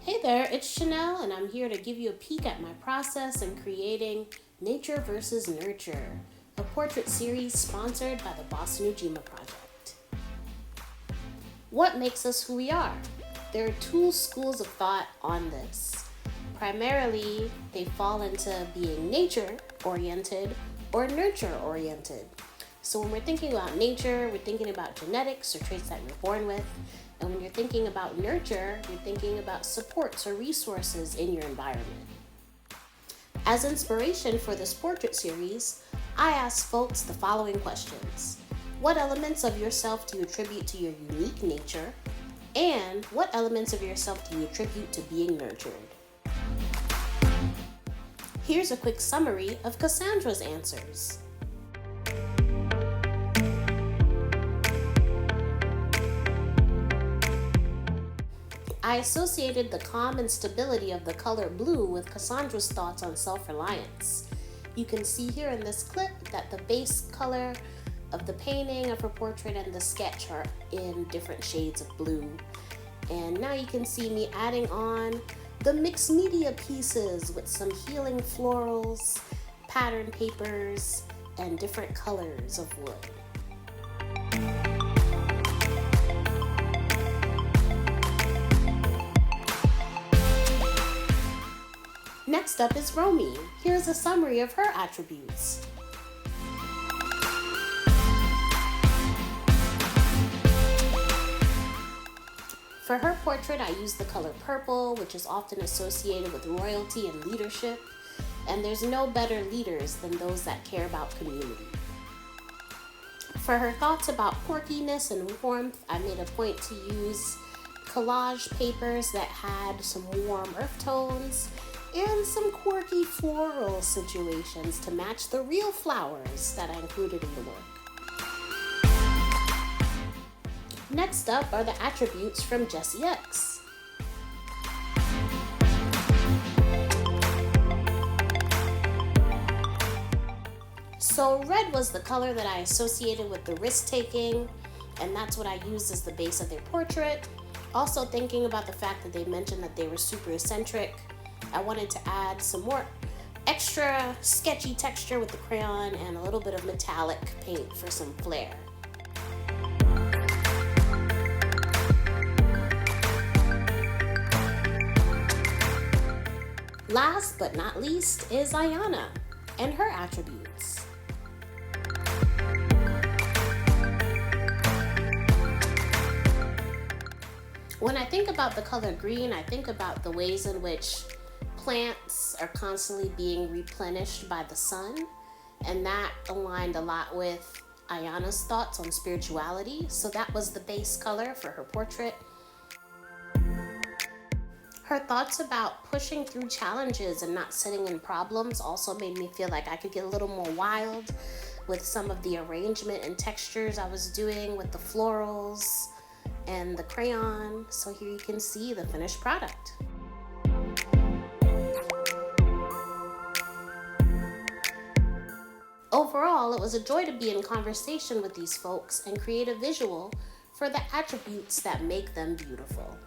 Hey there, it's Chanel, and I'm here to give you a peek at my process in creating Nature versus Nurture, a portrait series sponsored by the Boston Ujima Project. What makes us who we are? There are two schools of thought on this. Primarily, they fall into being nature-oriented or nurture-oriented. So when we're thinking about nature, we're thinking about genetics or traits that we're born with. And when you're thinking about nurture, you're thinking about supports or resources in your environment. As inspiration for this portrait series, I asked folks the following questions. What elements of yourself do you attribute to your unique nature? And what elements of yourself do you attribute to being nurtured? Here's a quick summary of Cassandra's answers. I associated the calm and stability of the color blue with Cassandra's thoughts on self-reliance. You can see here in this clip that the base color of the painting of her portrait and the sketch are in different shades of blue. And now you can see me adding on the mixed media pieces with some healing florals, pattern papers, and different colors of wood. Next up is Romy. Here's a summary of her attributes. For her portrait, I used the color purple, which is often associated with royalty and leadership, and there's no better leaders than those that care about community. For her thoughts about quirkiness and warmth, I made a point to use collage papers that had some warm earth tones and some quirky floral situations to match the real flowers that I included in the work. Next up are the attributes from Jessie X. So red was the color that I associated with the risk-taking, and that's what I used as the base of their portrait. Also thinking about the fact that they mentioned that they were super eccentric, I wanted to add some more extra sketchy texture with the crayon and a little bit of metallic paint for some flair. Last but not least is Ayana and her attributes. When I think about the color green, I think about the ways in which plants are constantly being replenished by the sun, and that aligned a lot with Ayana's thoughts on spirituality, so that was the base color for her portrait. Her thoughts about pushing through challenges and not sitting in problems also made me feel like I could get a little more wild with some of the arrangement and textures I was doing with the florals and the crayon. So here you can see the finished product. Overall, it was a joy to be in conversation with these folks and create a visual for the attributes that make them beautiful.